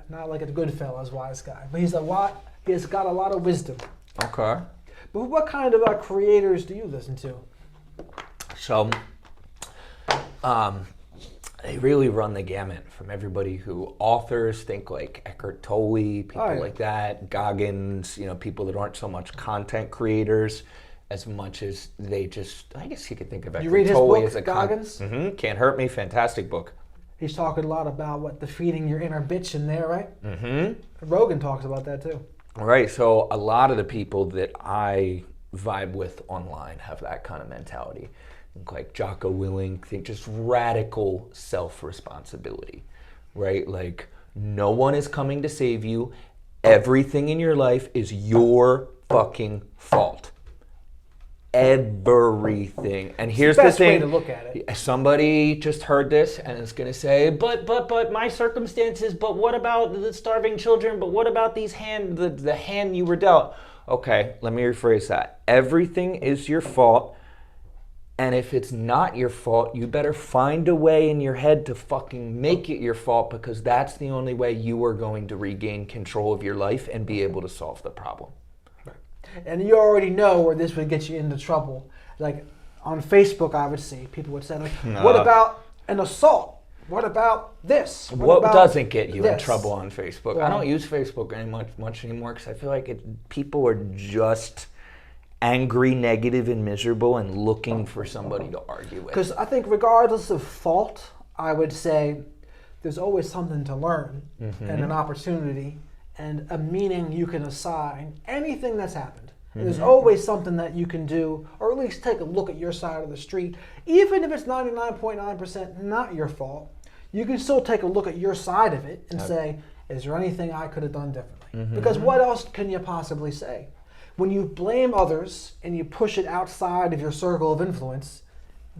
Not like a Goodfellas wise guy, but he's got a lot of wisdom. Okay. But what kind of creators do you listen to? So, they really run the gamut from everybody who authors, think like Eckhart Tolle, people like that, Goggins, people that aren't so much content creators as much as they just, I guess you could think of Eckhart Tolle. You read his book, as a Goggins? Can't Hurt Me, fantastic book. He's talking a lot about defeating your inner bitch in there, right? Mm-hmm. Rogan talks about that too. Right, so a lot of the people that I vibe with online have that kind of mentality. Like Jocko Willink, think just radical self-responsibility, right? Like no one is coming to save you. Everything in your life is your fucking fault. Everything. And here's the thing. Way to look at it. Somebody just heard this and is going to say, but my circumstances, but what about the starving children, but what about the hand you were dealt? Okay, let me rephrase that. Everything is your fault. And if it's not your fault, you better find a way in your head to fucking make it your fault, because that's the only way you are going to regain control of your life and be able to solve the problem. And you already know where this would get you into trouble. Like on Facebook, I would see people would say, like, what about an assault? What about this? What doesn't get you in trouble on Facebook? Well, I don't use Facebook much anymore because I feel like people are just angry, negative, and miserable and looking for somebody to argue with. Because I think regardless of fault, I would say there's always something to learn and an opportunity and a meaning you can assign anything that's happened. There's always something that you can do, or at least take a look at your side of the street. Even if it's 99.9% not your fault, you can still take a look at your side of it and say, is there anything I could have done differently? Because what else can you possibly say? When you blame others and you push it outside of your circle of influence,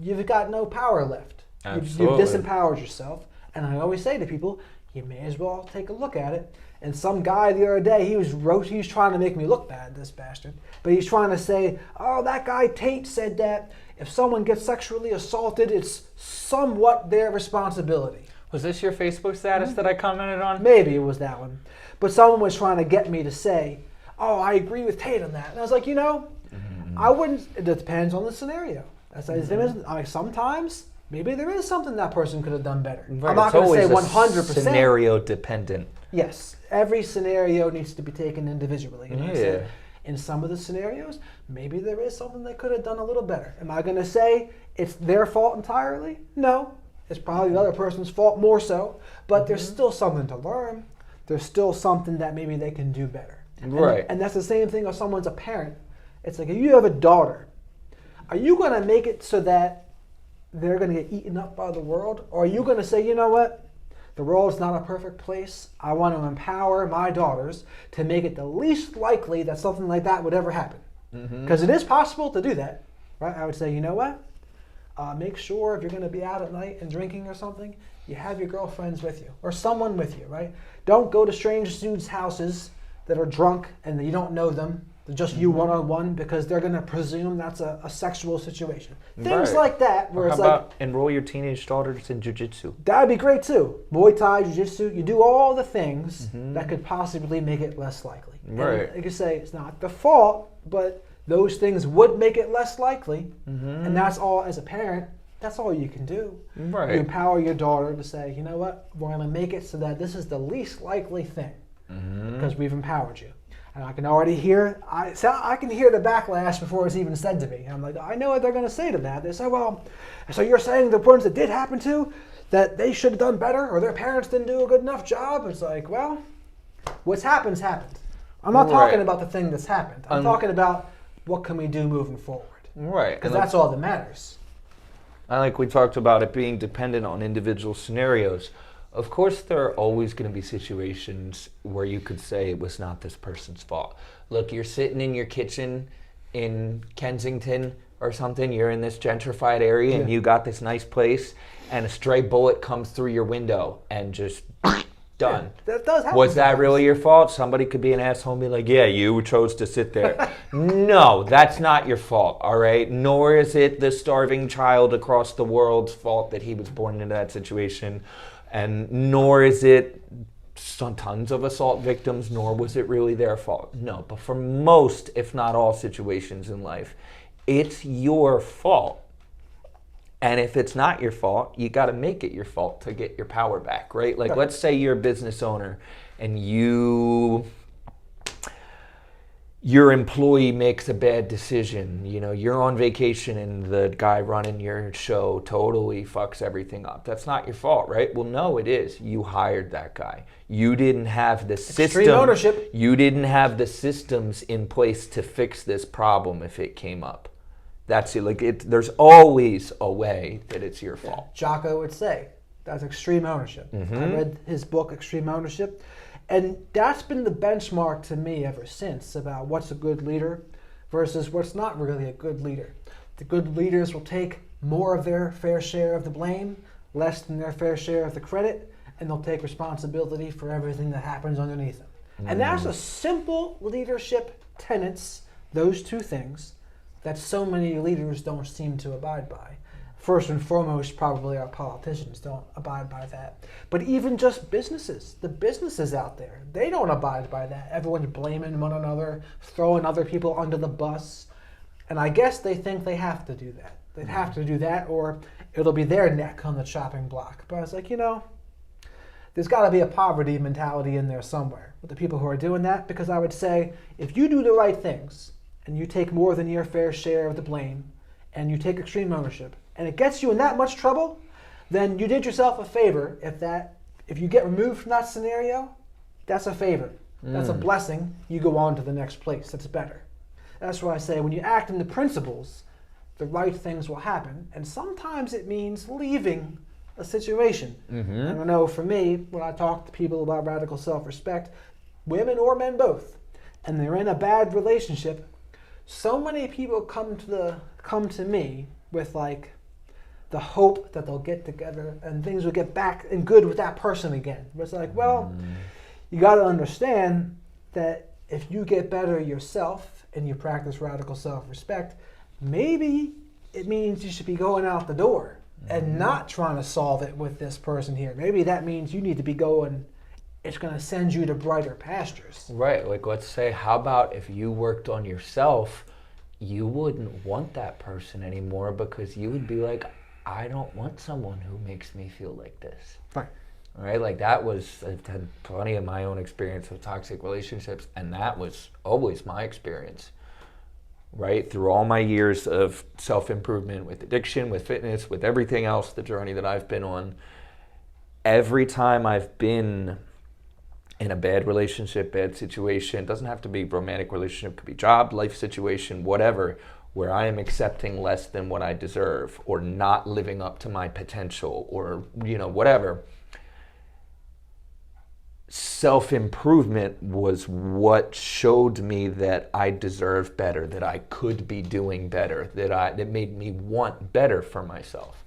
you've got no power left. You've disempowered yourself. And I always say to people, you may as well take a look at it. And some guy the other day, he was trying to make me look bad, this bastard. But he's trying to say, oh, that guy Tate said that if someone gets sexually assaulted, it's somewhat their responsibility. Was this your Facebook status that I commented on? Maybe it was that one. But someone was trying to get me to say, oh, I agree with Tate on that. And I was like, I wouldn't, it depends on the scenario. Sometimes, maybe there is something that person could have done better. Right. I'm not going to say 100%. Scenario dependent. Yes, every scenario needs to be taken individually. And in some of the scenarios, maybe there is something they could have done a little better. Am I going to say it's their fault entirely? No. It's probably the other person's fault more so. But there's still something to learn. There's still something that maybe they can do better. Right. And that's the same thing if someone's a parent. It's like if you have a daughter, are you going to make it so that they're going to get eaten up by the world? Or are you going to say, you know what? The world is not a perfect place. I want to empower my daughters to make it the least likely that something like that would ever happen. Because it is possible to do that, right? I would say, you know what? Make sure if you're going to be out at night and drinking or something, you have your girlfriends with you or someone with you, right? Don't go to strange dudes' houses that are drunk and you don't know them. They're just you one-on-one because they're going to presume that's a sexual situation. Things like that. Where how about enroll your teenage daughters in jiu-jitsu? That would be great too. Muay Thai, jiu-jitsu. You do all the things that could possibly make it less likely. Right. And you could say it's not the fault, but those things would make it less likely. And that's all, as a parent, that's all you can do. Right. You empower your daughter to say, you know what, we're going to make it so that this is the least likely thing because we've empowered you. And I can already hear, I can hear the backlash before it's even said to me. I'm like, I know what they're going to say to that. They say, well, so you're saying the ones that did happen to, that they should have done better or their parents didn't do a good enough job? It's like, well, what's happened. I'm not talking about the thing that's happened. I'm talking about what can we do moving forward. Right. Because that's all that matters. I like we talked about it being dependent on individual scenarios. Of course, there are always going to be situations where you could say it was not this person's fault. Look, you're sitting in your kitchen in Kensington or something. You're in this gentrified area and you got this nice place and a stray bullet comes through your window and just done. Yeah, that does happen. Was that really your fault? Somebody could be an asshole and be like, yeah, you chose to sit there. No, that's not your fault, all right? Nor is it the starving child across the world's fault that he was born into that situation. And nor is it tons of assault victims, nor was it really their fault. No, but for most, if not all situations in life, it's your fault. And if it's not your fault, you got to make it your fault to get your power back, right? Like, let's say you're a business owner and your employee makes a bad decision. You know, you're on vacation and the guy running your show totally fucks everything up. That's not your fault, right? Well, no, it is. You hired that guy. You didn't have the system. Extreme ownership. You didn't have the systems in place to fix this problem if it came up. That's it. Like, there's always a way that it's your fault. Jocko would say that's extreme ownership. I read his book, Extreme Ownership, and that's been the benchmark to me ever since about what's a good leader versus what's not really a good leader. The good leaders will take more of their fair share of the blame, less than their fair share of the credit, and they'll take responsibility for everything that happens underneath them. And that's a simple leadership tenets, those two things, that so many leaders don't seem to abide by. First and foremost, probably our politicians don't abide by that. But even just businesses, the businesses out there, they don't abide by that. Everyone's blaming one another, throwing other people under the bus. And I guess they think they have to do that. They'd have to do that or it'll be their neck on the chopping block. But I was like, there's got to be a poverty mentality in there somewhere with the people who are doing that, because I would say if you do the right things, and you take more than your fair share of the blame, and you take extreme ownership, and it gets you in that much trouble, then you did yourself a favor. If you get removed from that scenario, that's a favor. That's a blessing. You go on to the next place. That's better. That's why I say when you act in the principles, the right things will happen, and sometimes it means leaving a situation. And I know for me, when I talk to people about radical self-respect, women or men both, and they're in a bad relationship, so many people come to me with like the hope that they'll get together and things will get back and good with that person again. But it's like, well, you got to understand that if you get better yourself and you practice radical self-respect, maybe it means you should be going out the door and not trying to solve it with this person here. Maybe that means you need to be going, it's going to send you to brighter pastures. Right. Like, let's say, how about if you worked on yourself, you wouldn't want that person anymore because you would be like, I don't want someone who makes me feel like this. Right. Right? Like, I've had plenty of my own experience with toxic relationships, and that was always my experience. Right? Through all my years of self-improvement with addiction, with fitness, with everything else, the journey that I've been on, every time I've been in a bad relationship, bad situation, doesn't have to be romantic relationship, could be job, life situation, whatever, where I am accepting less than what I deserve or not living up to my potential or, whatever. Self-improvement was what showed me that I deserve better, that I could be doing better, that made me want better for myself.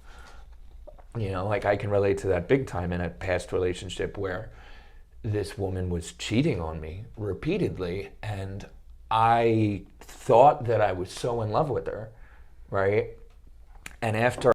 Like, I can relate to that big time in a past relationship where this woman was cheating on me repeatedly, and I thought that I was so in love with her, right? And after